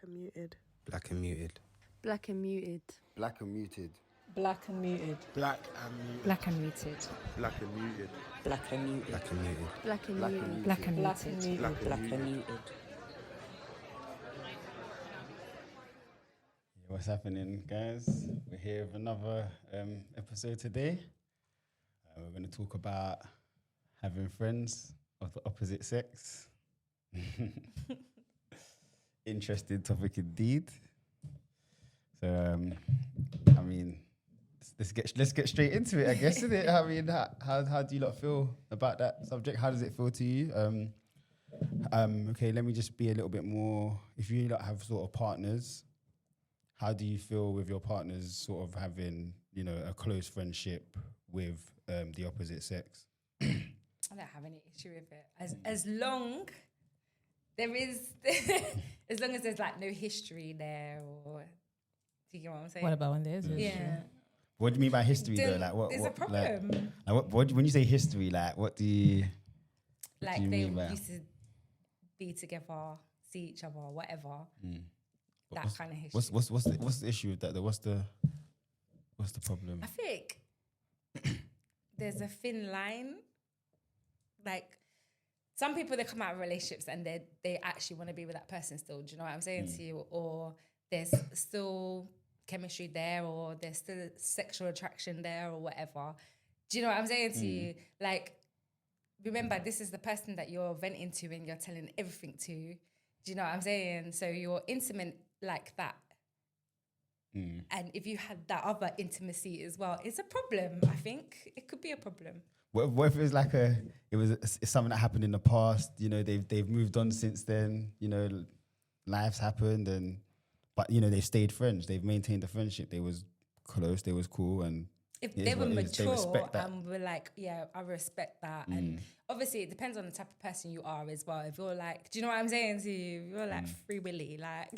and muted. Black and muted. Black and muted. Black and muted. Black and muted. Black and muted. Black and muted. Black and muted. Black and muted. Black and muted. Black and Black muted. and Black and muted. muted. Black and Black and muted. muted. What's happening, guys? We're here with another episode today. We're going to talk about having friends of the opposite sex. Interesting topic indeed. So, I mean, let's get straight into it, I guess, isn't it? I mean, how do you lot feel about that subject? How does it feel to you? Okay, let me just be a little bit more. If you lot have sort of partners, how do you feel with your partners sort of having, you know, a close friendship with the opposite sex? I don't have any issue with it. As long there is, as long as there's like no history there, or do you get what I'm saying? What about when there is? Yeah. What do you mean by history though? Then Like what? there's what a problem. Like what? When you say history, like what do you? Like do you they mean by- used to be together, see each other, whatever. That What's- kind of history. What's the issue with that though? What's the problem? I think there's a thin line. Like some people, they come out of relationships and they actually want to be with that person still. Do you know what I'm saying to you? Or there's still chemistry there, or there's still sexual attraction there, or whatever. Do you know what I'm saying to you? Like, remember, this is the person that you're venting to and you're telling everything to. Do you know what I'm saying? So you're intimate like that. And if you had that other intimacy as well, it's a problem. I think it could be a problem. What if it was like it's something that happened in the past? You know, they've moved on since then. You know, life's happened, but you know they've stayed friends. They've maintained the friendship. They was close. They was cool, and If it they is were what it is. They mature respect that. and were like, yeah, I respect that. And obviously it depends on the type of person you are as well. If you're like, do you know what I'm saying to you? If you're like free willy, like,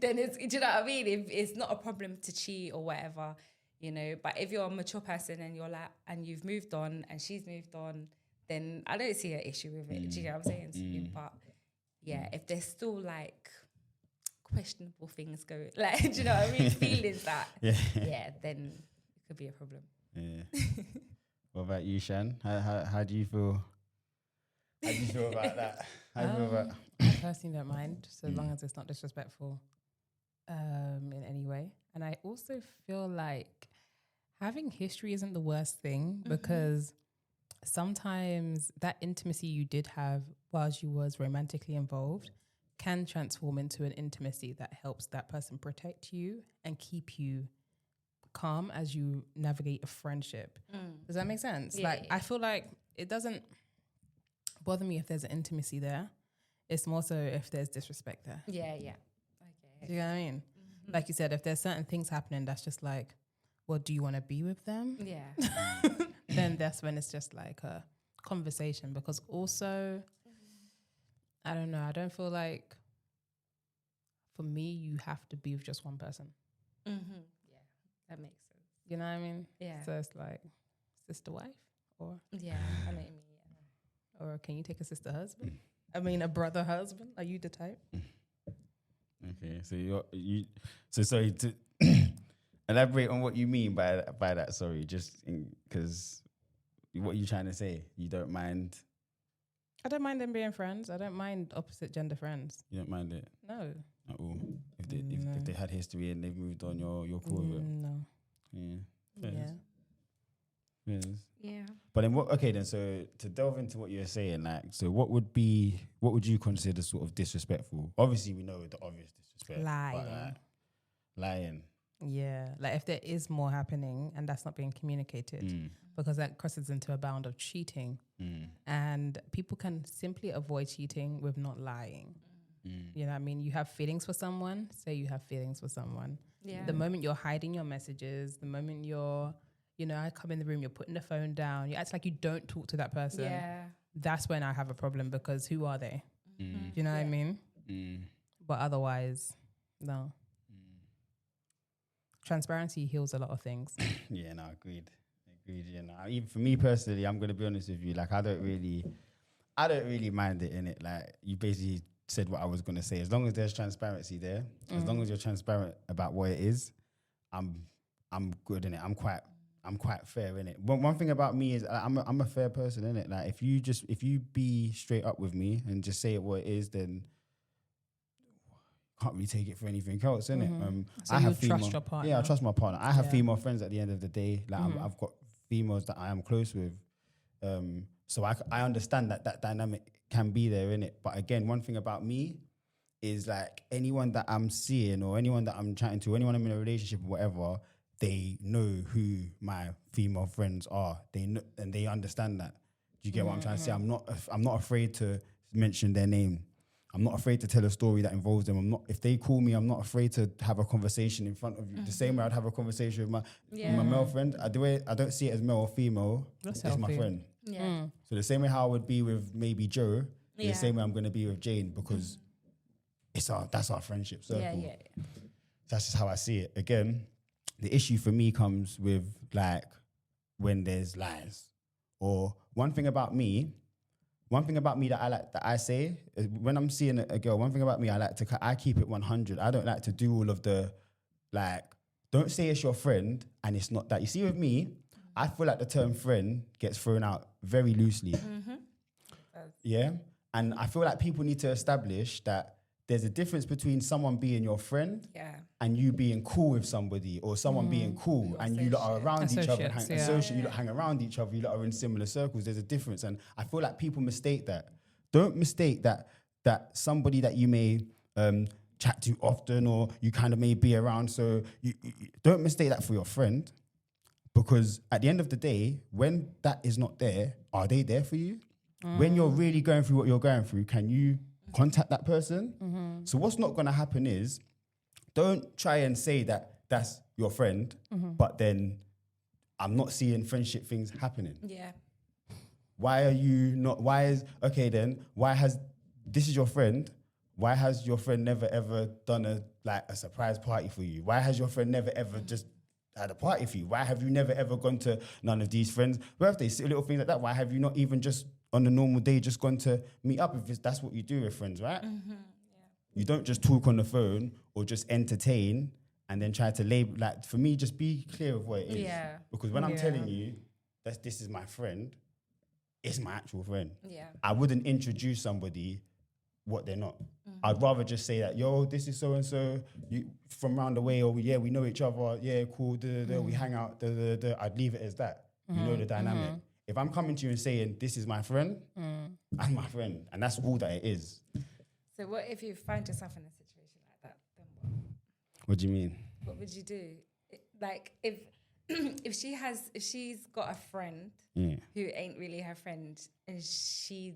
then it's, do you know what I mean? If it's not a problem to cheat or whatever, you know, but if you're a mature person and you're like, and you've moved on and she's moved on, then I don't see an issue with it. Do you know what I'm saying to you? But yeah, if there's still like questionable things going, like, do you know what I mean? Feelings that, yeah, then it could be a problem. Yeah. What about you, Shan? How do you feel? How do you feel about that? How do you feel about? I personally don't mind, so long as it's not disrespectful in any way. And I also feel like having history isn't the worst thing, because sometimes that intimacy you did have whilst you was romantically involved can transform into an intimacy that helps that person protect you and keep you calm as you navigate a friendship. Does that make sense? Yeah, like, yeah. I feel like it doesn't bother me if there's an intimacy there. It's more so if there's disrespect there. Yeah. Okay. Do you know what I mean? Like you said, if there's certain things happening that's just like, well, do you want to be with them? Yeah. Then that's when it's just like a conversation. Because also, I don't know, I don't feel like for me, you have to be with just one person. Yeah, that makes sense. You know what I mean? Yeah. So it's like sister wife, or Yeah, I know what you mean. or can you take a sister husband? I mean, a brother husband? Are you the type? Okay, so so sorry to elaborate on what you mean by that. Sorry, just because what you trying to say? You don't mind? I don't mind them being friends. I don't mind opposite gender friends. You don't mind it No. at all? If they had history and they've moved on, you're cool with it. No. Yeah. Yeah. Yes. Yeah. But then what? Okay, then so to delve into what you're saying, like, so what would you consider sort of disrespectful? Obviously, we know the obvious disrespect. Lying. But, like, lying. Yeah. Like if there is more happening and that's not being communicated, because that crosses into a bound of cheating. And people can simply avoid cheating with not lying. You know what I mean? You have feelings for someone, say you have feelings for someone. Yeah. The moment you're hiding your messages, the moment I come in the room, you're putting the phone down, you act like you don't talk to that person. Yeah. That's when I have a problem, because who are they? Do you know what I mean? But otherwise, no. Transparency heals a lot of things. Yeah, no, agreed. You know, even for me personally, I'm gonna be honest with you. Like, I don't really mind it in it. Like, you basically said what I was going to say. As long as there's transparency there, as long as you're transparent about what it is, I'm good in it. I'm quite fair in it. One thing about me is I'm a fair person in it. Like if you be straight up with me and just say it what it is, then can't really take it for anything else, innit? So you trust your partner. Yeah, I trust my partner. I have female friends at the end of the day. Like I've got females that I am close with. So I understand that dynamic can be there, innit? But again, one thing about me is like anyone that I'm seeing or anyone that I'm chatting to, anyone I'm in a relationship or whatever, they know who my female friends are. They know, and they understand that. Do you get what I'm trying to say? I'm not afraid to mention their name. I'm not afraid to tell a story that involves them. If they call me, I'm not afraid to have a conversation in front of you. The same way I'd have a conversation with my male friend. I don't see it as male or female. It's my friend. Yeah. So the same way how I would be with maybe Joe, the same way I'm going to be with Jane, because that's our friendship circle. Yeah. That's just how I see it. Again, the issue for me comes with like when there's lies. Or one thing about me that I like, that I say is when I'm seeing a girl, one thing about me, I keep it 100. I don't like to do all of the, like, don't say it's your friend and it's not that. You see with me, I feel like the term friend gets thrown out very loosely. Yeah? And I feel like people need to establish that there's a difference between someone being your friend and you being cool with somebody, or someone being cool and you lot are around each other, you lot hang around each other, you lot are in similar circles. There's a difference. And I feel like people mistake that. Don't mistake that somebody that you may chat to often or you kind of may be around. So you don't mistake that for your friend, because at the end of the day, when that is not there, are they there for you? When you're really going through what you're going through, can you contact that person? So what's not going to happen is, don't try and say that that's your friend, but then I'm not seeing friendship things happening. Yeah. Why has this is your friend? Why has your friend never ever done a surprise party for you? Why has your friend never ever just had a party for you? Why have you never ever gone to none of these friends' birthdays, little things like that? Why have you not even just on a normal day just gone to meet up if that's what you do with friends, right? You don't just talk on the phone or just entertain and then try to label. Like, for me, just be clear of what it is. Yeah. Because when I'm telling you that this is my friend, it's my actual friend. Yeah. I wouldn't introduce somebody what they're not. I'd rather just say that, yo, this is so-and-so, you from round the way, or we know each other, yeah, cool, we hang out, I'd leave it as that. You know the dynamic. If I'm coming to you and saying, this is my friend, I'm my friend, and that's all that it is. So what if you find yourself in a situation like that, then what? What do you mean? What would you do? Like, if she's got a friend who ain't really her friend, and she's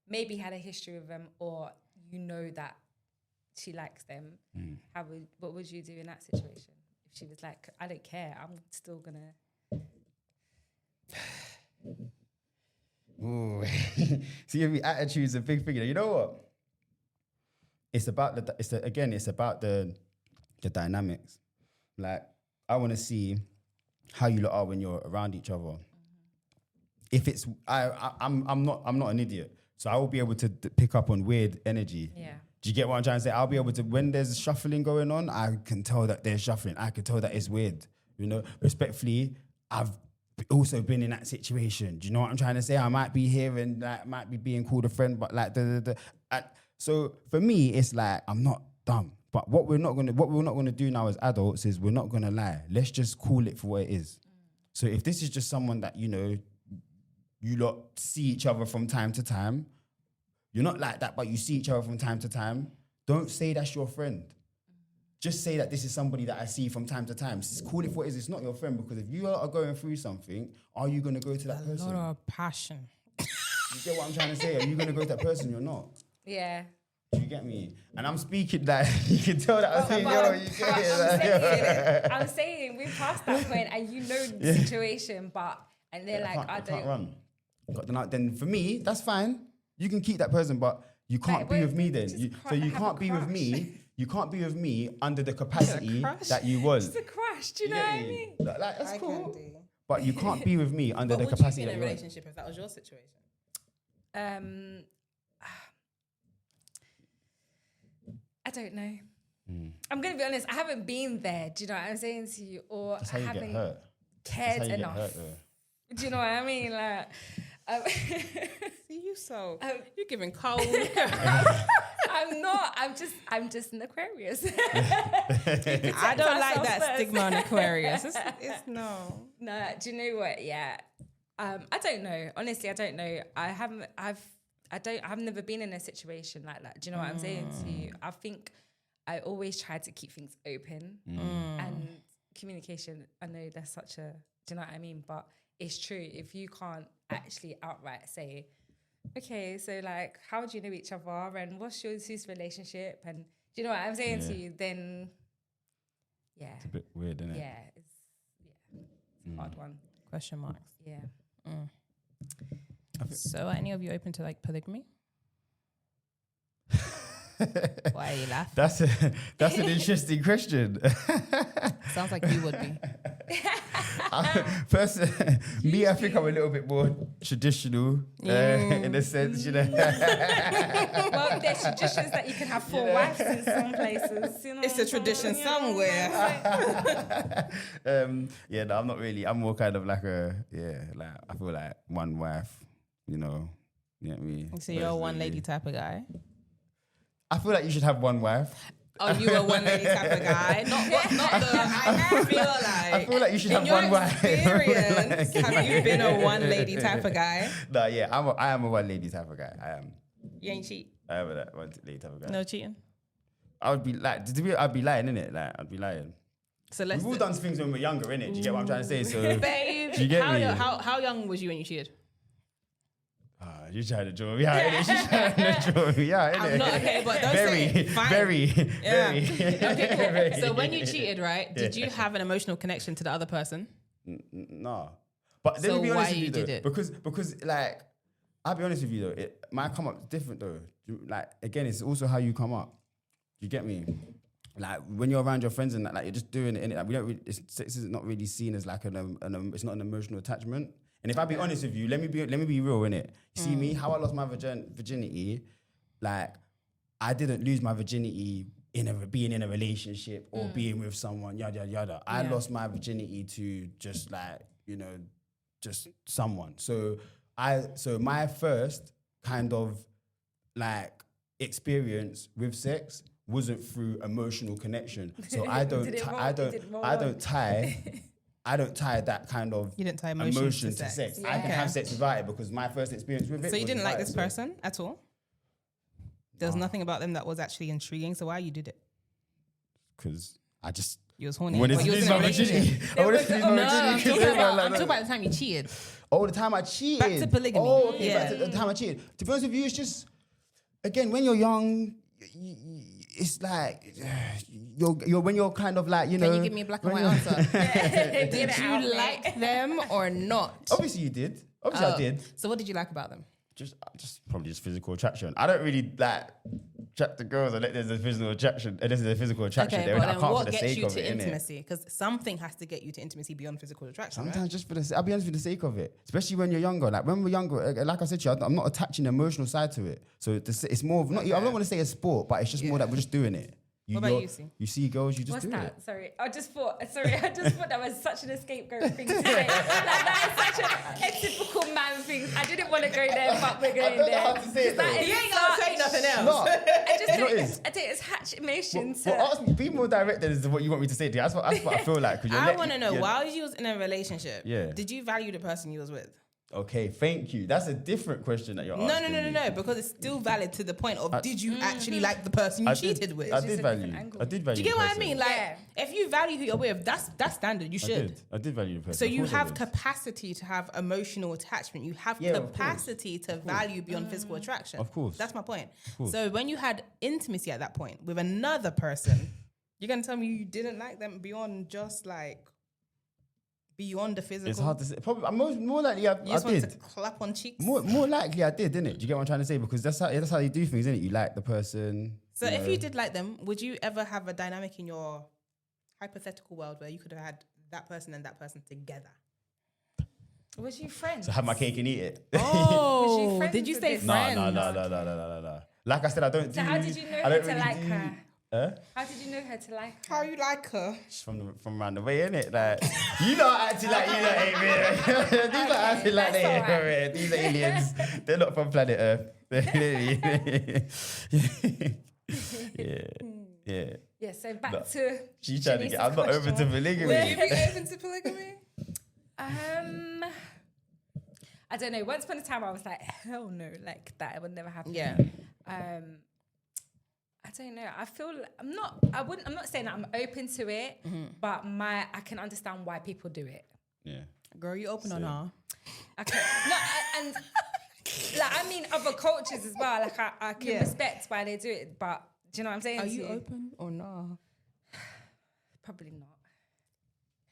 maybe had a history with them, or you know that she likes them, what would you do in that situation? If she was like, I don't care, I'm still gonna... Ooh. See, every attitude is a big thing. You know what? It's about the dynamics. Like, I want to see how you lot are when you're around each other. If it's, I'm not an idiot, so I will be able to pick up on weird energy. Yeah. Do you get what I'm trying to say? I'll be able to, when there's shuffling going on, I can tell that there's shuffling. I can tell that it's weird. You know, respectfully, I've also been in that situation. Do you know what I'm trying to say? I might be here and like might be being called a friend, but like so for me, it's like I'm not dumb. But what we're not gonna do now as adults is we're not gonna lie. Let's just call it for what it is. So if this is just someone that you lot see each other from time to time, you're not like that, but you see each other from time to time. Don't say that's your friend. Just say that this is somebody that I see from time to time. Call it for what it is. It's not your friend, because if you are going through something, are you going to go to that person? A lot of passion. You get what I'm trying to say? Are you going to go to that person? You're not. Yeah. Do you get me? And I'm speaking that you can tell that I'm saying, you get it. I'm saying we're past that point, and you know the situation, and they're like, I don't. Can't run. Then for me, that's fine. You can keep that person, but you can't be with me then. So you can't be with me. You can't be with me under the capacity that you was. It's a crush, do you know what I mean? Like, that's cool. Can do. But you can't be with me under the capacity that you Would you be in a was. relationship if that was your situation? I don't know. I'm going to be honest. I haven't been there. Do you know what I'm saying to you? Or That's how I you get haven't hurt. cared That's how you enough. get hurt, though. Do you know what I mean? Like, See you so you're giving cold. I'm not. I'm just an Aquarius. I don't like ourselves that first. stigma on Aquarius. It's no. No, do you know what? Yeah. I don't know. Honestly, I don't know. I've never been in a situation like that. Do you know what I'm saying to you? I think I always try to keep things open and communication. I know that's such a, do you know what I mean? But it's true. If you can't actually outright say, okay, so like, how do you know each other and what's your two's relationship? And do you know what I'm saying to you? Then, yeah. It's a bit weird, isn't it? Yeah, it's a hard one. Question marks. Yeah. So are any of you open to like polygamy? Why are you laughing? That's an interesting question. Sounds like you would be. First, me, I think I'm a little bit more traditional in a sense, you know. Well, there's traditions that you can have 4 wives in some places. You know, It's a tradition somewhere. Yeah, no, I'm not really. I'm more kind of like I feel like one wife, you know. You know what I mean? So you're a one lady type of guy? I feel like you should have one wife. Oh, you a one lady type of guy? Not the. I feel like you should in have your one wife. experience, have you been a one lady type of guy? No, yeah, I am a one lady type of guy. I am. You ain't cheat. I am a one lady type of guy. No cheating. I would be like, I'd be lying, innit? Like, I'd be lying. So let's. We've all done things when we're younger, innit? Do you get what I'm trying to say? So, Babe, do you get me? how young was you when you cheated? You trying to draw me out, innit? She's trying to draw me out, innit? I'm not okay, but don't say it. Fine. Very. Okay, cool. So when you cheated, right? Did you have an emotional connection to the other person? No. But let So me be honest why with you, you though, did it? because like, I'll be honest with you though, my come up's different though. Like, again, it's also how you come up. You get me? Like when you're around your friends and that, like you're just doing it, innit? Like we don't really, sex is not really seen as like it's not an emotional attachment. And if I be honest with you, let me be real, innit? You see me, how I lost my virginity, like I didn't lose my virginity being in a relationship or being with someone, yada yada yada. I lost my virginity to just like, you know, just someone. So my first kind of like experience with sex wasn't through emotional connection. So I don't tie that kind of You didn't tie emotion to sex. I can have sex without it because my first experience with it. So you was didn't like without this it, person at all? There was nothing about them that was actually intriguing. So why you did it? Because I just You was horny. wanted But to you was lose in a my virginity. relationship. I wanted to lose my No, I'm virginity. talking about the time you cheated. Oh, the time I cheated. Back to polygamy. Oh, okay, Yeah. back to the time I cheated. To be honest with you, it's just, again, when you're young, it's like, when you're kind of like, you know. Can you give me a black and white when answer? Did you like them or not? Obviously you did. Obviously I did. So what did you like about them? Just probably just physical attraction. I don't really like chat to girls unless there's a physical attraction. Unless there's a physical attraction Okay, there. but I then can't what for the gets sake you of to it, innit? intimacy? Because something has to get you to intimacy beyond physical attraction. Sometimes just for the, I'll be honest, for the sake of it. Especially when you're younger. Like when we're younger, like I said to you, I'm not attaching the emotional side to it. So it's more of, not, I don't want to say a sport, but it's just more that we're just doing it. What about you, C? You see girls, you just What's do that? it. Sorry, I just thought that was such an scapegoat thing to say. Like that is such a typical man thing. I didn't want to go there, but we're going don't know there. how to say it, though. That is You ain't gonna say nothing else. No. I think it's hatch emotions. Well, ask me, be more direct than what you want me to say to you. That's what I feel like. I want to know, while you was in a relationship, Yeah. did you value the person you was with? Okay, thank you. That's a different question that you're asking. No, because it's still valid to the point of did you actually like the person you cheated with? I just did a value. different angle. I did value. Do you get the what I person. mean? Like, Yeah. if you value who you're with, that's standard. You should. I did value the person. So Of you course I have did. capacity to have emotional attachment. You have Yeah, of course. capacity to value beyond physical attraction. Of course. That's my point. course. So when you had intimacy at that point with another person, you're gonna tell me you didn't like them beyond just like beyond the physical. It's hard to say. Probably, more likely I You just want did. to clap on cheeks. More likely I did, didn't it? Do you get what I'm trying to say? Because that's how you do things, isn't it? You like the person. So if you did like them, would you ever have a dynamic in your hypothetical world where you could have had that person and that person together? Was you friends? So have my cake and eat it. Oh, Was you friends did you with say this? friends? No. Like I said, I don't do. So how did you know I her don't to really like do- her? How did you know her to like her? How you like her? She's from around the way, innit? Like, you not acting like you lot ain't real. These not acting like they ain't real. These aliens, they're not from planet Earth. Yeah. Yeah, so back to She's trying to get. Shanice's I'm not open to question. polygamy. Will you be open to polygamy? I don't know. Once upon a time, I was like, hell no, like that would never happen. Yeah. I don't know. I feel I'm not saying that I'm open to it, but I can understand why people do it. Yeah. Girl, you open or not? Okay. No, and like I mean other cultures as well. Like I can respect why they do it, but do you know what I'm saying? Are to you open or not? Probably not.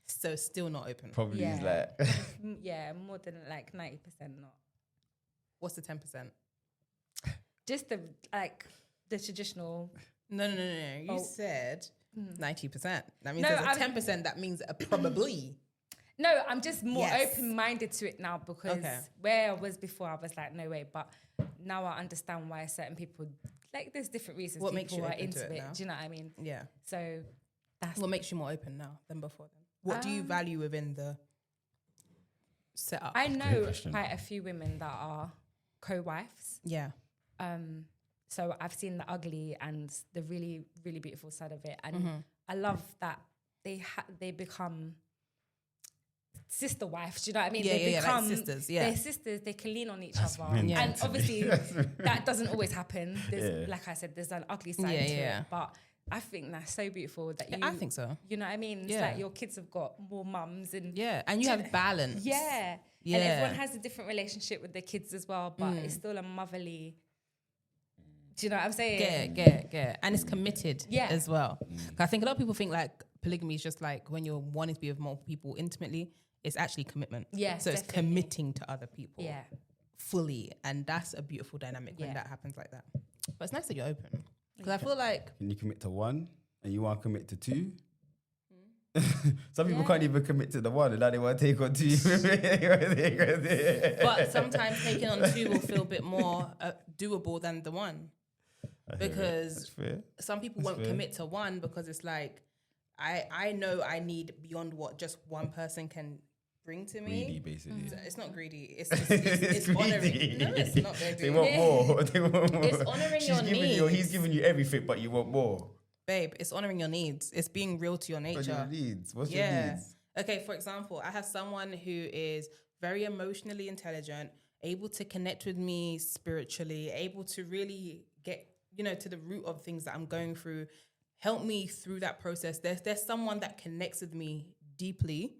So still not open. Probably Yeah. is like. Yeah, more than like 90% not. What's the 10%? Just the traditional. No. You said 90%. That means No, there's a 10%. That means a probably. No, I'm just more Yes. open-minded to it now because where I was before, I was like, no way. But now I understand why certain people, like, there's different reasons What people makes you are open into to it it. now? Do you know what I mean? Yeah. So that's What makes you more open now than before then? What do you value within the setup? I know question. quite a few women that are co-wives. Yeah. So I've seen the ugly and the really, really beautiful side of it. And I love that they become sister wives. Do you know what I mean? Yeah, they like become sisters, yeah. They're sisters. They can lean on each other. meant Yeah. And obviously that doesn't always happen. There's, like I said, there's an ugly side to it. But I think that's so beautiful that you... I think so. You know what I mean? It's like your kids have got more mums and... Yeah. And you have balance. Yeah. Yeah. And everyone has a different relationship with their kids as well, but it's still a motherly... Do you know what I'm saying? Yeah. And it's committed as well. 'Cause I think a lot of people think like polygamy is just like when you're wanting to be with multiple people intimately, it's actually commitment. Yeah, So it's definitely. committing to other people Yeah. fully. And that's a beautiful dynamic when Yeah. that happens like that. But it's nice that you're open. Because I feel like Can you commit to one and you want to commit to two? Some people can't even commit to the one and now they want to take on two. but sometimes taking on two will feel a bit more doable than the one. Because some people won't commit to one because it's like, I know I need beyond what just one person can bring to me. Greedy, basically. So it's not greedy. It's honoring. No, it's not very They greedy. want more. They want more. It's honouring your needs. He's giving you everything, but you want more. Babe, it's honoring your needs. It's being real to your What's nature. your needs? What's your needs? Okay, for example, I have someone who is very emotionally intelligent, able to connect with me spiritually, able to really get, to the root of things that I'm going through, help me through that process. There's someone that connects with me deeply,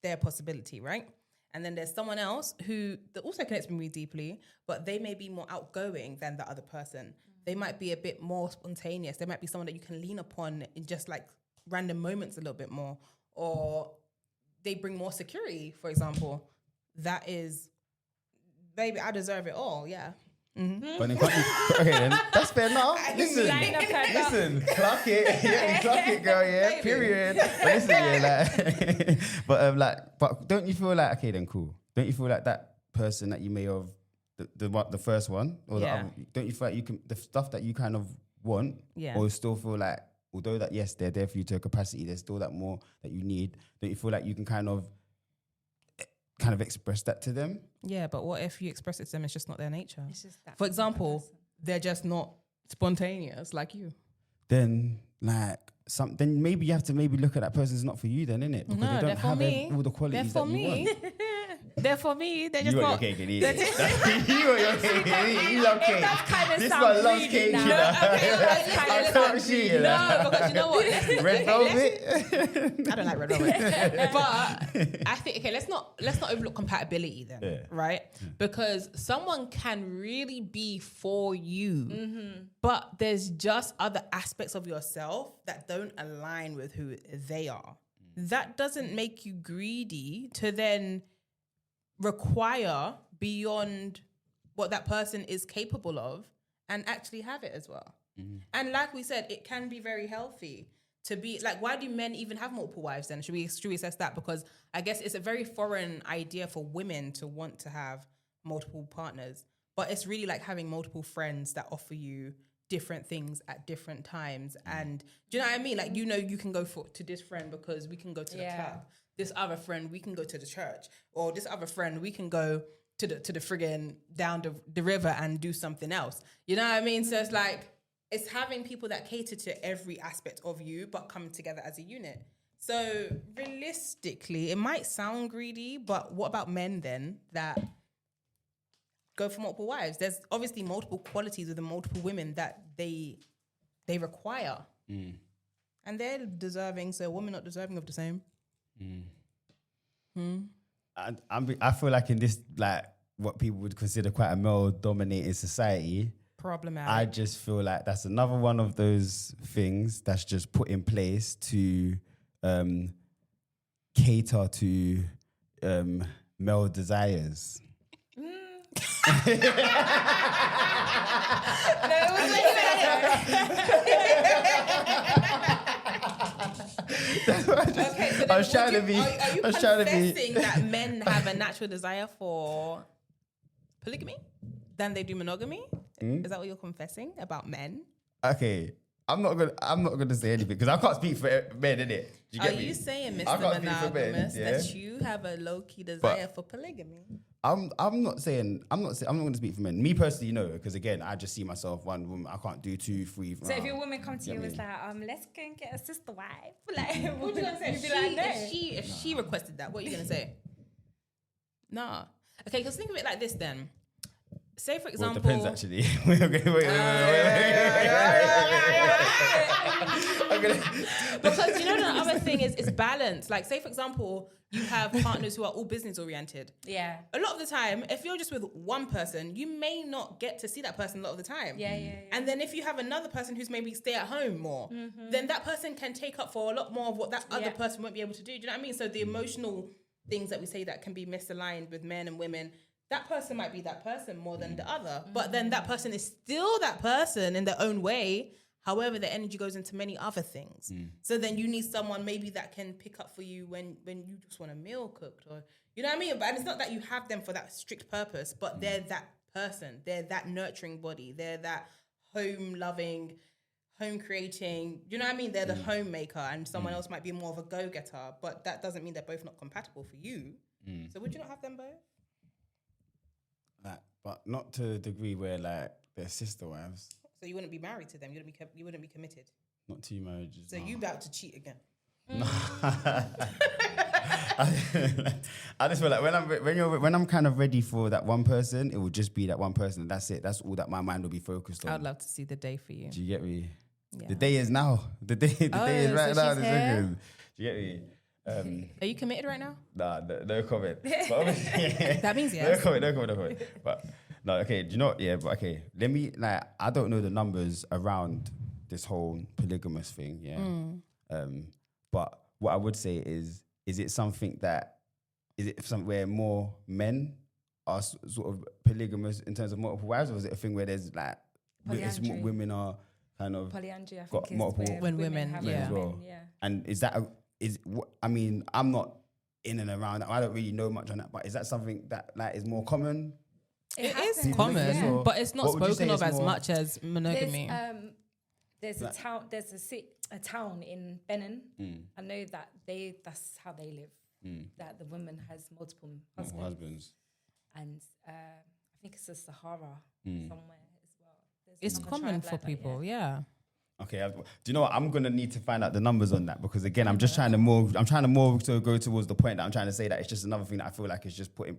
their possibility, right? And then there's someone else who that also connects with me deeply, but they may be more outgoing than the other person. They might be a bit more spontaneous. They might be someone that you can lean upon in just like random moments a little bit more, or they bring more security, for example. That is, baby, I deserve it all, yeah. But then okay, then that's fair enough. Listen, clock it, clock it, girl, yeah. Period. But listen, but don't you feel like okay, then cool? Don't you feel like that person that you may have the first one or the other? Don't you feel like you can the stuff that you kind of want, or still feel like although that yes, they're there for you to a capacity, there's still that more that you need. Don't you feel like you can kind of express that to them? Yeah, but what if you express it to them, it's just not their nature? It's just that For example, they're just not spontaneous like you. Then then maybe you have to look at that person's not for you then, innit? Because No, they they're don't for have me. all the qualities that you want. They're for me. They're just You want not. your cake and eat it. You want your cake and eat it. You love cake. This sound one loves greedy cake, now. you know. Okay, I can't see it. No, because you know what? Red velvet. I don't like red velvet. But I think let's not overlook compatibility then, right? Because someone can really be for you, but there's just other aspects of yourself that don't align with who they are. That doesn't make you greedy to then require beyond what that person is capable of and actually have it as well. And like we said, it can be very healthy to be like, why do men even have multiple wives then? Should we assess that? Because I guess it's a very foreign idea for women to want to have multiple partners, but it's really like having multiple friends that offer you different things at different times. And do you know what I mean? Like, you can go to this friend because we can go to the club. This other friend, we can go to the church. Or this other friend, we can go to the friggin' down the river and do something else. You know what I mean? So it's like, it's having people that cater to every aspect of you, but come together as a unit. So realistically, it might sound greedy, but what about men then that go for multiple wives? There's obviously multiple qualities of the multiple women that they require. And they're deserving, so women not deserving of the same. I feel like in this, like, what people would consider quite a male-dominated society, Problematic. I just feel like that's another one of those things that's just put in place to cater to male desires. Okay, so I was trying to be. Are you I was trying to be. confessing that men have a natural desire for polygamy than they do monogamy? Is that what you're confessing about men? Okay, I'm not gonna say anything because I can't speak for men, innit? Do you Are get me? you saying, I Mr. can't speak for men, Monogamous, yeah? that you have a low key desire for polygamy? I'm not going to speak for men. Me personally, no, because again, I just see myself one woman. I can't do 2, 3. So if your woman come to you and was like, let's go and get a sister wife, like, What you gonna say? You'd be like, no. If she requested that, what are you gonna say? Nah. Okay, because think of it like this then. Say for Well, example, it depends actually. Wait. because you know the other thing is balance. Like, say for example, you have partners who are all business oriented. Yeah. A lot of the time, if you're just with one person, you may not get to see that person a lot of the time. Yeah. And then if you have another person who's maybe stay at home more, then that person can take up for a lot more of what that other person won't be able to do. Do you know what I mean? So the emotional things that we say that can be misaligned with men and women, that person might be that person more than the other. But then that person is still that person in their own way. However, the energy goes into many other things. So then you need someone maybe that can pick up for you when you just want a meal cooked, or you know what I mean? And it's not that you have them for that strict purpose, but they're that person. They're that nurturing body. They're that home loving, home creating. You know what I mean? They're the homemaker, and someone else might be more of a go getter. But that doesn't mean they're both not compatible for you. So would you not have them both? Like, but not to the degree where like they're sister wives. So you wouldn't be married to them. You wouldn't be committed. Not 2 marriages. So you about to cheat again. No. I just feel like when I'm kind of ready for that one person, it will just be that one person, and that's it. That's all that my mind will be focused on. I'd love to see the day for you. Do you get me? Yeah. The day is now. The day is right so now. she's This here? second. Do you get me? Are you committed right now? Nah, no comment. But obviously, That means yes. No comment. But no, okay. Do you know what? Yeah, but okay. Let me I don't know the numbers around this whole polygamous thing. Yeah. But what I would say is it something where more men are sort of polygamous in terms of multiple wives, or is it a thing where there's like Polyandry. women are kind of Polyandry, I got think, is multiple where when women have yeah. as well? Yeah. And is that I mean, I'm not in and around that. I don't really know much on that, but is that something that like is more common? It happens, is common, yeah. but it's not What would you spoken say of is as more- much as monogamy. There's a town. There's a town in Benin. I know that that's how they live. That the woman has multiple husbands. And I think it's the Sahara somewhere as well. There's It's another common tribe for like that, people, yeah. yeah. Okay, do you know what? I'm gonna need to find out the numbers on that because again, I'm trying to more to go towards the point that I'm trying to say that it's just another thing that I feel like it's just put in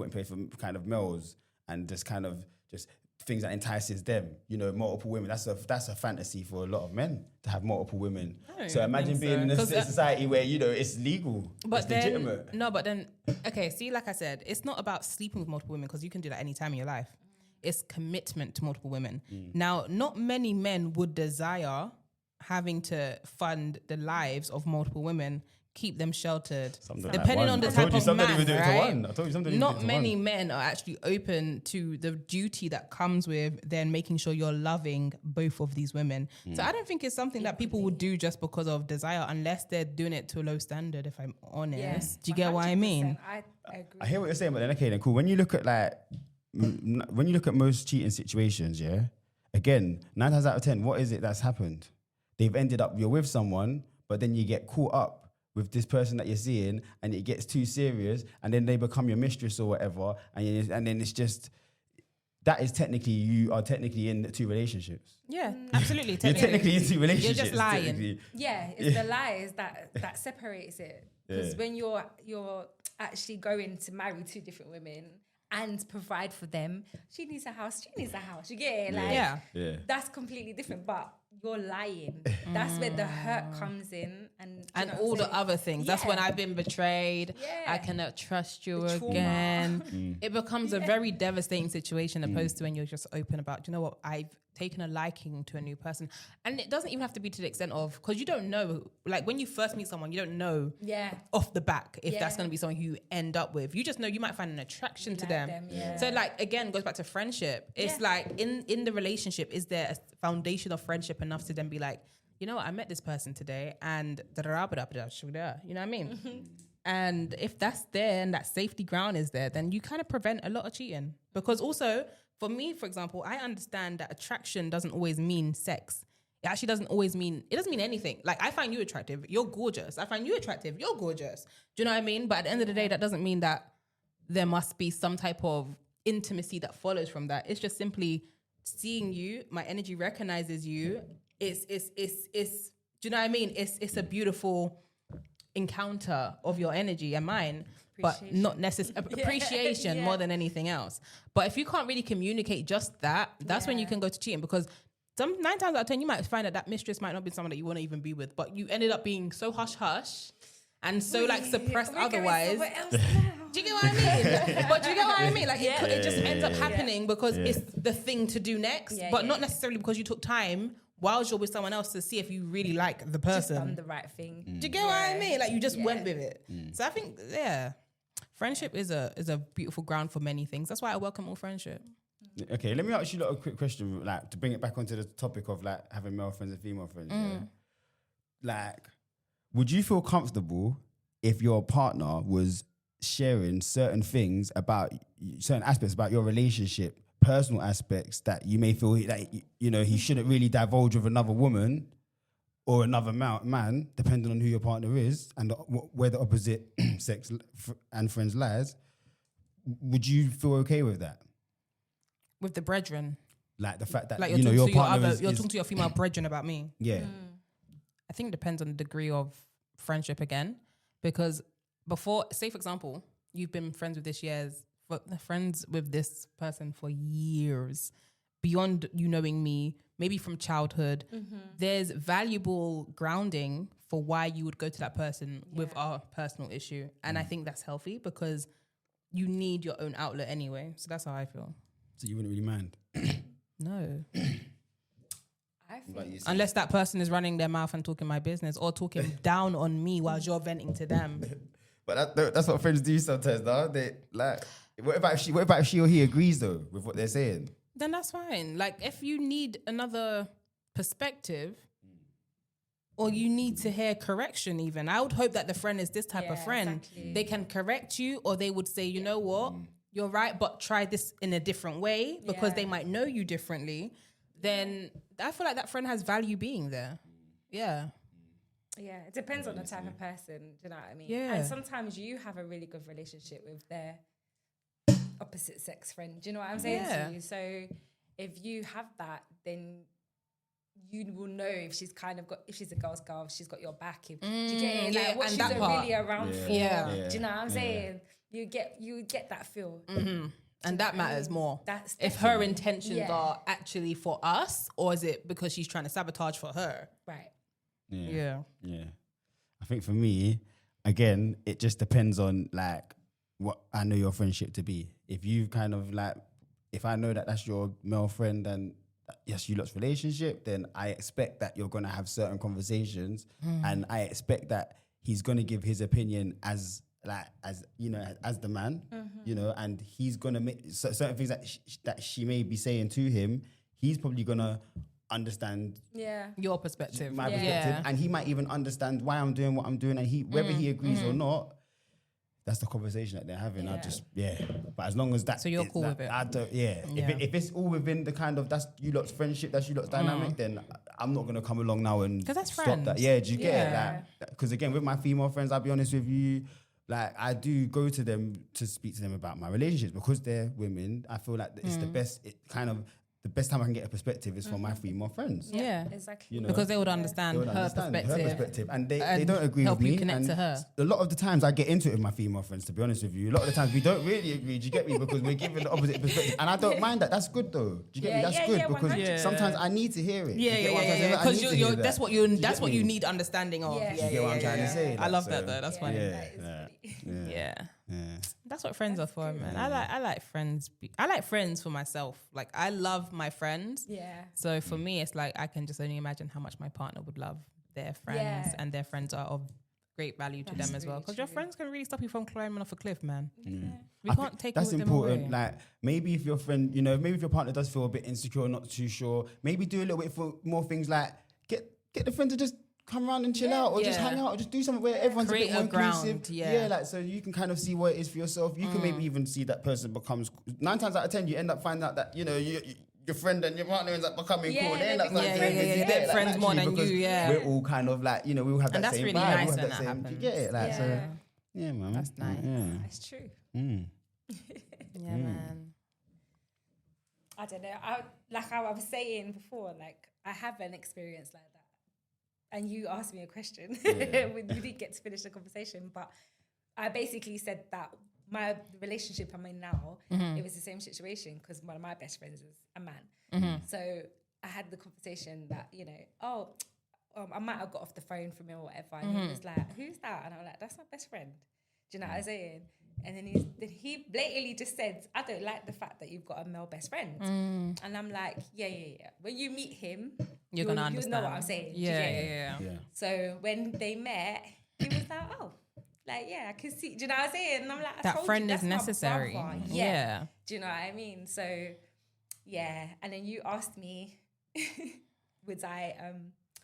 place for kind of males and just kind of just things that entices them. You know, multiple women. That's a fantasy for a lot of men to have multiple women. So imagine being in a society where it's legal, it's legitimate. But then, okay, see, like I said, it's not about sleeping with multiple women because you can do that any time in your life. It's commitment to multiple women. Now, not many men would desire having to fund the lives of multiple women, keep them sheltered, depending on the type of man, right? I told you something. Not many men are actually open to the duty that comes with then making sure you're loving both of these women. So I don't think it's something that people would do just because of desire, unless they're doing it to a low standard, if I'm honest. Yeah, Do you get what I mean? I agree. I hear what you're saying, but then okay, then cool. When you look at most cheating situations, yeah, again, 9 times out of 10, what is it that's happened? They've ended up, you're with someone, but then you get caught up with this person that you're seeing, and it gets too serious, and then they become your mistress or whatever, and then it's just, that is technically, you are technically in 2 relationships. Yeah, absolutely. You're technically in 2 relationships. You're just lying. technically. Yeah, it's the lies that separates it. Because Yeah. when you're actually going to marry 2 different women and provide for them, she needs a house. You get it? Like, Yeah. that's completely different. But you're lying. That's where the hurt comes in, and all the other things. That's when Yeah. I've been betrayed. Yeah. I cannot trust you The trauma. again. It becomes a very devastating situation opposed to when you're just open about, you know what, I've taken a liking to a new person. And it doesn't even have to be to the extent of, because you don't know, like when you first meet someone, you don't know off the back if that's Yeah. going to be someone who you end up with. You just know you might find an attraction You to like them. them, yeah. So like, again, goes back to friendship. It's like in the relationship, is there a foundation of friendship enough to then be like, you know what, I met this person today and you know what I mean? And if that's there and that safety ground is there, then you kind of prevent a lot of cheating. Because also, for me, for example, I understand that attraction doesn't always mean sex. It actually doesn't mean anything. Like, I find you attractive, you're gorgeous. I find you attractive, you're gorgeous. Do you know what I mean? But at the end of the day, that doesn't mean that there must be some type of intimacy that follows from that. It's just simply seeing you, my energy recognizes you. It's do you know what I mean? It's a beautiful encounter of your energy and mine, but not necessarily appreciation more than anything else. But if you can't really communicate just that, that's when you can go to cheating, because 9 times out of 10 you might find that mistress might not be someone that you want to even be with, but you ended up being so hush and so like suppressed otherwise. Do you get what I mean? But do you get what I mean? Like it just ends up happening because it's the thing to do next, but not necessarily because you took time whilst you're with someone else to see if you really like the person. Just done the right thing. Do you get what I mean? Like you just went with it. So I think, friendship is a beautiful ground for many things. That's why I welcome all friendship. Okay, let me ask you a quick question, like to bring it back onto the topic of like having male friends and female friends. Yeah? Like, would you feel comfortable if your partner was sharing certain things about certain aspects about your relationship, personal aspects that you may feel that you know he shouldn't really divulge with another woman or another man, depending on who your partner is and where the opposite sex and friends lies? Would you feel okay with that? With the brethren, like the fact that like you know your partner you're talking to your female brethren about me. Yeah, I think it depends on the degree of friendship again, because before, say for example, you've been friends with this person for years, beyond you knowing me, maybe from childhood. There's valuable grounding for why you would go to that person with our personal issue, and I think that's healthy because you need your own outlet anyway. So that's how I feel. so you wouldn't really mind. No. I think Unless that person is running their mouth and talking my business or talking down on me while you're venting to them. But that's what friends do sometimes, though. They like, what about if she or he agrees though with what they're saying? Then that's fine. Like if you need another perspective or you need to hear correction even, I would hope that the friend is this type of friend. exactly. They can correct you, or they would say, you know what, you're right, but try this in a different way because they might know you differently. Then I feel like that friend has value being there. Yeah. Yeah, it depends on the type of person. Do you know what I mean? Yeah. And sometimes you have a really good relationship with their opposite sex friend. Do you know what I'm saying Yeah. to you? So if you have that, then you will know if she's if she's a girl's girl, if she's got your back. If, do you get it? Like what and she's that part. really around for. Yeah. Do you know what I'm saying? You get that feel. And that matters more. That's if her definitely- intentions are actually for us, or is it because she's trying to sabotage for her? Right. Yeah. I think for me, again, it just depends on like what I know your friendship to be. If you kind of like, if I know that that's your male friend and yes, you lot's relationship, then I expect that you're gonna have certain conversations, and I expect that he's gonna give his opinion as you know, as the man, you know, and he's gonna make certain things that she may be saying to him. He's probably gonna understand Your perspective. my perspective, and he might even understand why I'm doing what I'm doing, and whether he agrees or not, that's the conversation that they're having. I Yeah. just But as long as that, So you're it's cool that, with it? I don't. Yeah. If it's all within the kind of that's you lot's friendship, that's you lot's dynamic, then I'm not gonna come along now and 'Cause that's stop friends. that. Yeah, do you get Yeah. it? Because again, with my female friends, I'll be honest with you. Like I do go to them to speak to them about my relationships because they're women. I feel like it's the best. The best time I can get a perspective is from my female friends. Yeah. Exactly. You know, Because they would understand, They would her, understand perspective. and they and don't agree help with you me. connect And to her. a lot of the times I get into it with my female friends. To be honest with you, a lot of the times we don't really agree. Do you get me? Because we're giving the opposite perspective, and I don't mind that. That's good though. Do you get me? That's good because 100%. sometimes I need to hear it. Yeah, You get what I'm saying? I need Because to hear that. that's what Do you that's get what me? you need understanding of. Yeah. Do you get what I'm trying to say? I love Like, that so- though. That's funny. Yeah, That is yeah, funny. yeah. Yeah. That's what friends are for, man. I like friends. I like friends for myself. Like I love my friends. Yeah. So for me, it's like I can just only imagine how much my partner would love their friends, Yeah. and their friends are of great value to That's them as well. really Because your true. friends can really stop you from climbing off a cliff, man. Yeah. We I can't think take that's all of them important. away. Like maybe if your friend, maybe if your partner does feel a bit insecure, or not too sure, maybe do a little bit for more things like get the friend to just come around and chill out, or just Yeah. hang out, or just do something where everyone's Create a bit more a ground, inclusive. yeah. Like so you can kind of see what it is for yourself. You can maybe even see that person becomes 9 times out of 10 you end up finding out that your friend and your partner ends up becoming Yeah, cool. They end up they like become doing friends. this, Yeah, yeah, they're friends more naturally, than you, because yeah. we're all kind of like we all have And that that's same really vibe. nice We have when that that same. Do you happens. get it? Like Yeah. so. Yeah, man. That's nice. Yeah. That's true. Yeah, man. I don't know. Like I was saying before, like I have an experience like that, and you asked me a question. We didn't get to finish the conversation, but I basically said that my relationship I'm in now, it was the same situation because one of my best friends is a man. So I had the conversation that I might have got off the phone from him or whatever, and he was like, "Who's that?" And I'm like, "That's my best friend." Do you know what I'm saying? And then he blatantly just said, "I don't like the fact that you've got a male best friend." And I'm like, yeah. When you meet him, You're gonna you'll understand. know what I'm saying. Do you Yeah, get it? yeah. Yeah. So when they met, he was like, "Oh, like yeah, I can see." Do you know what I'm saying? And I'm like, I That told friend you, is that's my necessary. brother. Yeah. Do you know what I mean? So yeah. And then you asked me, would I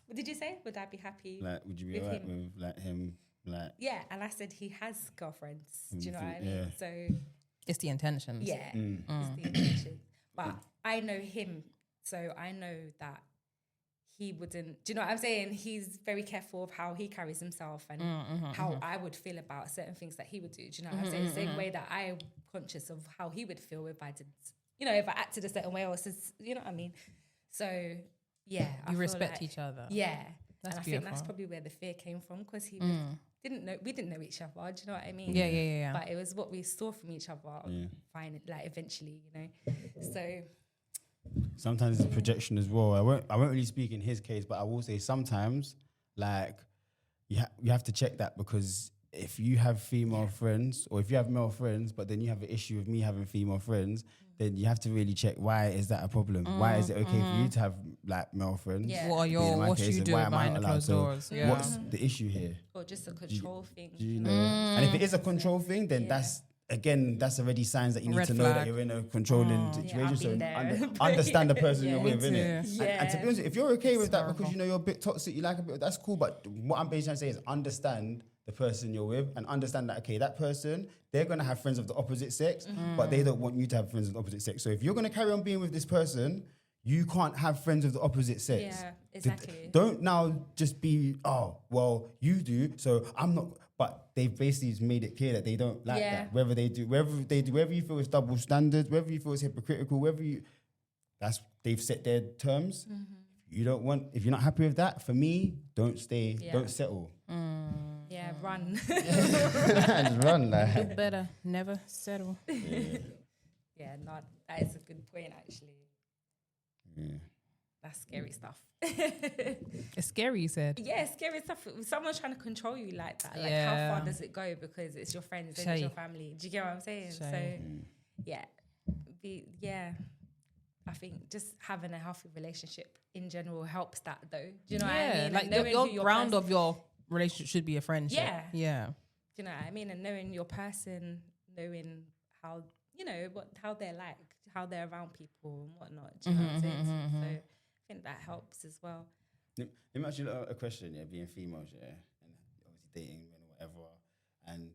what did you say? Would I be happy? Like, would you be With alright him. with like him? Like, Yeah. And I said he has girlfriends. Do you know what I mean? Yeah. So It's the intentions. yeah, it's the intention. But I know him, so I know that he wouldn't. Do you know what I'm saying? He's very careful of how he carries himself and how I would feel about certain things that he would do. Do you know what I'm saying? The same way that I'm conscious of how he would feel if I did, if I acted a certain way or you know what I mean? So yeah, I You feel respect like- each other. Yeah, That's and I think beautiful. that's probably where the fear came from because we didn't know each other. Do you know what I mean? Yeah. But it was what we saw from each other. Fine, like eventually, So sometimes it's projection as well. I won't really speak in his case, but I will say sometimes, like, you have to check that because if you have female friends or if you have male friends, but then you have an issue with me having female friends, then you have to really check why is that a problem? Why is it okay for you to have like male friends? Yeah. What are Being in my what case, you and do why am I behind not the allowed closed to? doors? Yeah. What's the issue here? or just a control thing. Do you know? And if it is a control thing, then that's already signs that you need Red to know that flag. you're in a controlling situation. Yeah, I've so been there. understand the person Yeah. you're with, Me innit? too. And to be honest, if you're okay with that because horrible. you're a bit toxic, you like a bit, that's cool. But what I'm basically trying to say is understand the person you're with and understand that, okay, that person, they're going to have friends of the opposite sex, but they don't want you to have friends of the opposite sex. So if you're going to carry on being with this person, you can't have friends of the opposite sex. Yeah, exactly. Don't now just be, oh, well, you do, so I'm not. But they've basically made it clear that they don't like Yeah. that. Whether you feel it's double standards, whether you feel it's hypocritical, they've set their terms. You don't want, if you're not happy with that, for me, don't stay, Yeah. don't settle. Yeah, run. Just run, like. Do better. Never settle. Yeah, no, that is a good point actually. Yeah. That's scary stuff. It's scary, you said. Yeah, scary stuff. Someone's trying to control you like that. Like, how Yeah. far does it go? Because it's your friends, then it's your Shay. family. Do you get what I'm saying? Shay. So, yeah. I think just having a healthy relationship in general helps that, though. Do you know what I mean? Like And knowing your who your ground person- of your relationship should be a friendship. Yeah. Do you know what I mean? And knowing your person, knowing how, how they're like, how they're around people and whatnot. Do you know what I'm saying? So I think that helps as well. Let me ask you a question, being females, and obviously dating men or whatever, and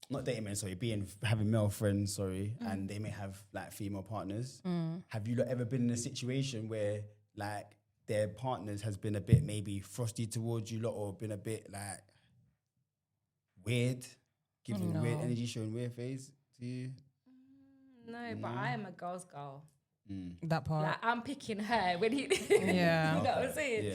not dating men, sorry, having male friends, sorry, and they may have like female partners. Have you lot ever been in a situation where like their partners has been a bit maybe frosty towards you lot, or been a bit like weird, giving weird energy, showing weird face to you? No, but I am a girl's girl. That part. Like I'm picking her when he. Yeah. You know what I'm saying? Yeah.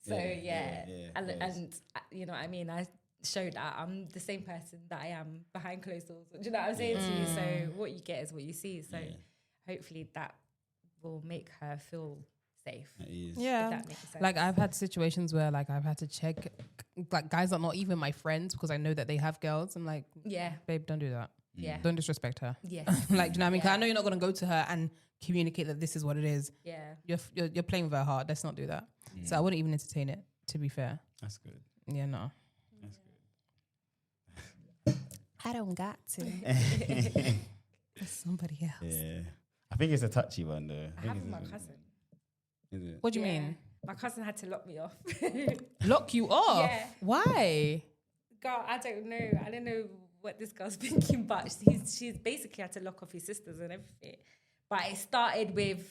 So Yeah. and you know what I mean. I showed that I'm the same person that I am behind closed doors. Do you know what I'm saying to you? So what you get is what you see. So hopefully that will make her feel safe. Yeah. If that makes sense. Like I've had situations where like I've had to check like guys are not even my friends because I know that they have girls. I'm like, yeah, babe, don't do that. yeah, Don't disrespect her. yes. Like, do you know what I mean? 'Cause I know you're not going to go to her and communicate that this is what it is. Yeah. You're playing with her heart. Let's not do that. So I wouldn't even entertain it, to be fair. That's good. Yeah, no. That's good. I don't got to. It's somebody else. Yeah. I think it's a touchy one though. I have with my cousin. Is it? What do you Yeah. mean? My cousin had to lock me off. Lock you off? Yeah. Why? Girl, I don't know. I don't know what this girl's thinking, but she's basically had to lock off his sisters and everything. But it started with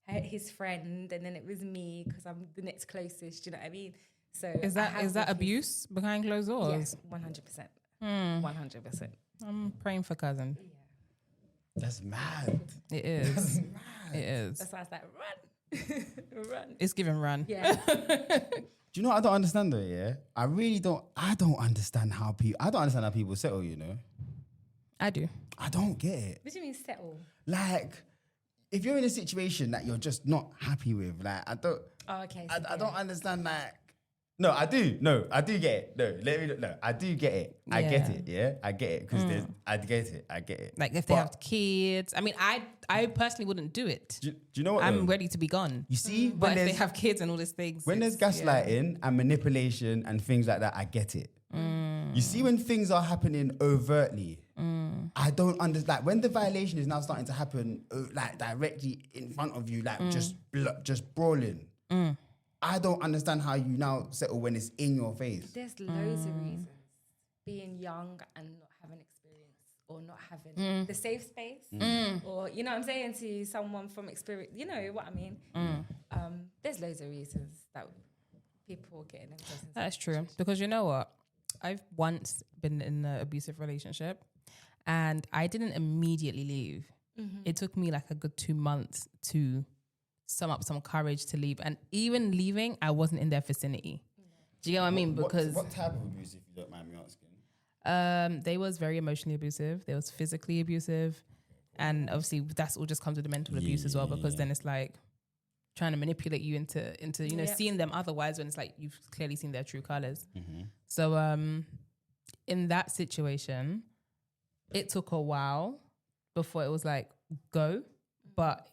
his friend, and then it was me because I'm the next closest. Do you know what I mean? So Is that abuse behind closed doors? Yes, 100%. 100%. I'm praying for cousin. That's mad. It is. It is. That's why I was like, run, run. It's giving run. Yeah. Do you know what I don't understand though? Yeah, I don't understand how people settle. You know, I do. I don't get it. What do you mean settle? Like, if you're in a situation that you're just not happy with, like, I don't understand. Like, no, I do. No, I do get it. No, I do get it. I get it. Yeah, I get it because I get it. Like if they have kids. I mean, I personally wouldn't do it. Do you know what? I'm though? ready to be gone. You see, But when if they there's have kids and all these things. when there's it's- gaslighting and manipulation and things like that, I get it. You see, when things are happening overtly, I don't understand. Like when the violation is now starting to happen, like directly in front of you, like just brawling. I don't understand how you now settle when it's in your face. There's loads of reasons. Being young and not having experience, or not having the safe space, or you know what I'm saying, to someone from experience. You know what I mean? There's loads of reasons that people get in themselves. That's true. Because you know what? I've once been in an abusive relationship and I didn't immediately leave. It took me like a good 2 months to sum up some courage to leave. And even leaving, I wasn't in their vicinity. Do you get what I mean? Because what type of abuse, if you don't mind me asking? they was very emotionally abusive. They was physically abusive. And obviously that's all just comes with the mental abuse as well, because then it's like trying to manipulate you into you know, seeing them otherwise when it's like you've clearly seen their true colors. So in that situation, it took a while before it was like go, but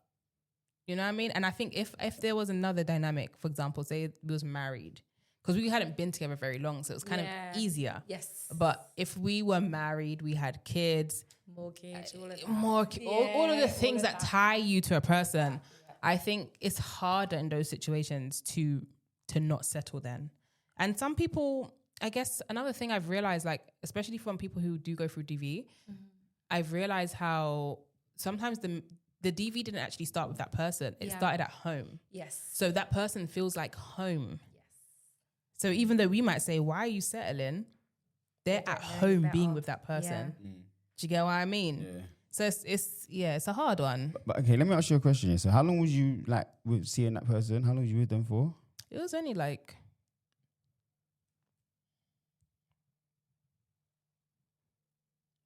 you know what I mean? And I think if there was another dynamic, for example, say we was married, because we hadn't been together very long, so it was kind of easier. Yes. But if we were married, we had kids, Mortgage, all of that. all of the things that tie you to a person, I think it's harder in those situations to not settle then. And some people, I guess another thing I've realized, like especially from people who do go through DV, I've realized how sometimes the DV didn't actually start with that person. It started at home. Yes. So that person feels like home. Yes. So even though we might say, why are you settling? They're at home being with that person. Yeah. Do you get what I mean? Yeah. So it's a hard one. But okay, let me ask you a question here. So how long was you like with seeing that person? How long was you with them for? It was only like,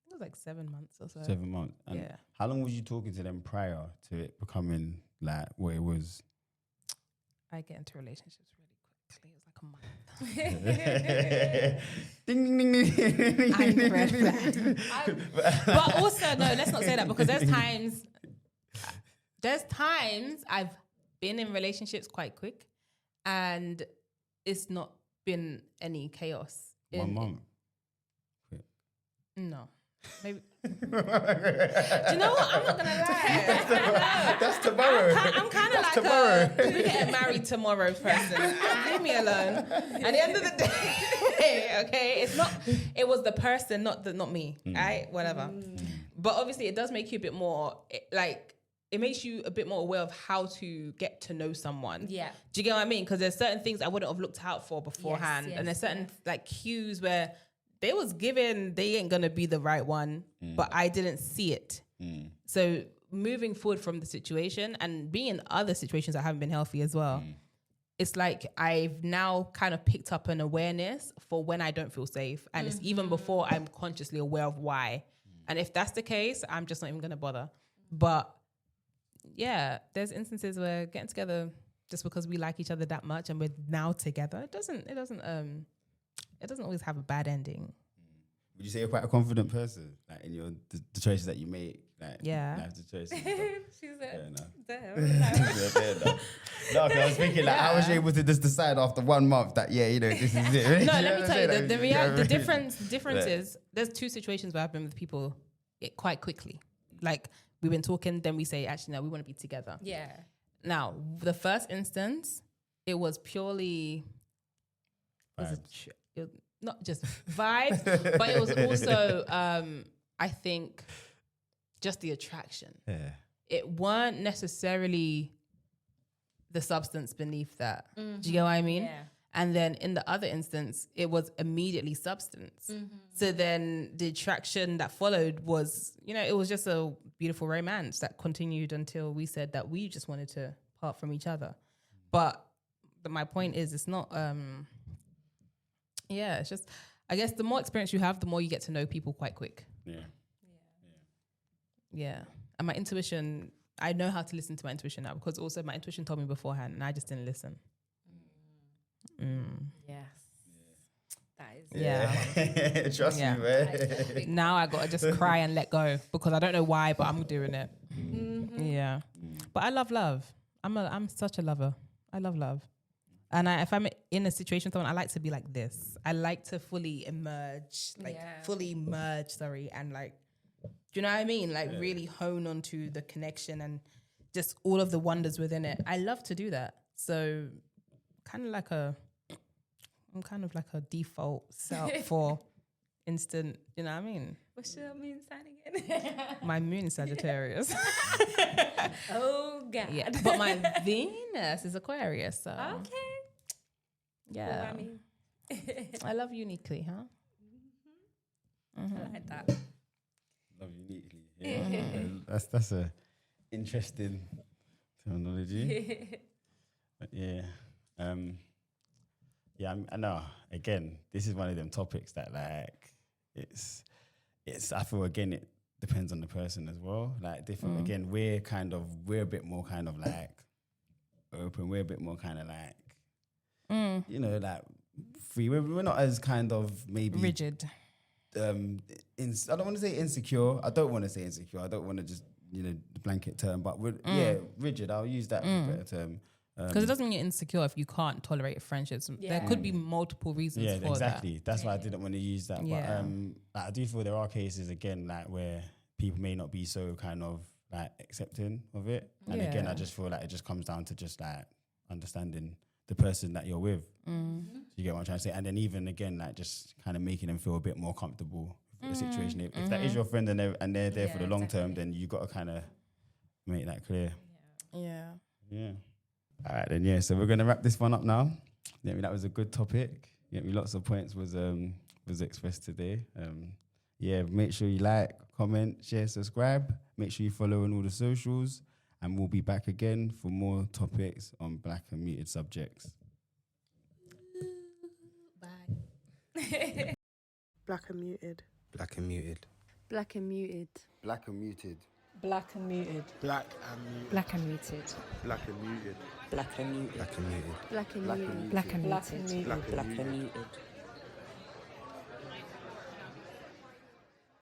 it was like 7 months or so. 7 months. And Yeah. how long was you talking to them prior to it becoming like what it was? I get into relationships really quickly. It was like a month. Ding, ding, ding, ding, ding, I'm ding, red ding, flag. ding. But also, no, let's not say that, because there's times I've been in relationships quite quick and it's not been any chaos. 1 month. No. Maybe. Do you know what? I'm not gonna lie. That's tomorrow. I'm kind of like tomorrow. we're getting married tomorrow person. Leave me alone. At the end of the day, okay, it's not. It was the person, not me. Right? Whatever. But obviously, it does make you a bit more it makes you a bit more aware of how to get to know someone. Yeah. Do you get what I mean? Because there's certain things I wouldn't have looked out for beforehand, Yes, and there's certain yes. cues where they was given they ain't gonna be the right one, but I didn't see it. So moving forward from the situation and being in other situations that haven't been healthy as well, it's like I've now kind of picked up an awareness for when I don't feel safe, and it's even before I'm consciously aware of why. And if that's the case, I'm just not even gonna bother. But yeah, there's instances where getting together just because we like each other that much and we're now together, it doesn't always have a bad ending. Would you say you're quite a confident person, like in your the choices that you make? Like, Yeah. life choices. She said, No, 'cause I was thinking like, how was you able to just decide after 1 month that this is it? No, let me tell you, the the difference is there's two situations where I've been with people quite quickly. Like we've been talking, then we say, actually, no, we want to be together. yeah. Now, the first instance, it was purely, not just vibes, but it was also, I think, just the attraction. Yeah. It weren't necessarily the substance beneath that. Do you get what I mean? Yeah. And then in the other instance, it was immediately substance. So then the attraction that followed was, it was just a beautiful romance that continued until we said that we just wanted to part from each other. But my point is, it's not, it's just, I guess the more experience you have, the more you get to know people quite quick. Yeah. And my intuition, I know how to listen to my intuition now because also my intuition told me beforehand and I just didn't listen. Yes. That is Yeah. Trust Yeah. me, man. Now I gotta just cry and let go because I don't know why, but I'm doing it. Yeah. But I love love. I'm such a lover. I love love. And if I'm in a situation with someone, I like to be like this. I like to fully merge, and like, do you know what I mean? Like really hone onto the connection and just all of the wonders within it. I love to do that. So I'm kind of like a default setup for instant, you know what I mean? What's your moon sign again? My moon is Sagittarius. Oh, God. Yeah, but my Venus is Aquarius, so Okay. yeah. Well, I mean, I love uniquely, huh? I like that. Love uniquely. Yeah. That's a interesting terminology. But yeah. I know. Again, this is one of them topics that like it's. I feel again it depends on the person as well. Like different. Again, we're a bit more kind of like open. We're a bit more kind of like like free. We're not as kind of maybe Rigid. I don't want to say insecure. I don't want to say insecure. I don't want to just the blanket term. But we're rigid. I'll use that for a better term. Because it doesn't mean you're insecure if you can't tolerate friendships. Yeah. There could be multiple reasons for exactly. that. That's why I didn't want to use that. Yeah. But I do feel there are cases again like where people may not be so kind of like accepting of it. And again, I just feel like it just comes down to just like understanding the person that you're with. So you get what I'm trying to say? And then even again, like just kind of making them feel a bit more comfortable with the situation. If that is your friend and they're there for the long term, then you got to kind of make that clear. Yeah. Yeah. All right, then, so we're going to wrap this one up now. That was a good topic. Lots of points was expressed today. Make sure you like, comment, share, subscribe. Make sure you follow on all the socials. And we'll be back again for more topics on Black and Muted subjects. Bye. Black and Muted. Black and muted. Black and muted. Black and muted. Black and Muted. Black and muted. Black and muted. Black and muted. Black and Muted. Black and muted. Black and Black and muted. muted. Black and Black and muted. Muted. Black and Black and muted. Muted.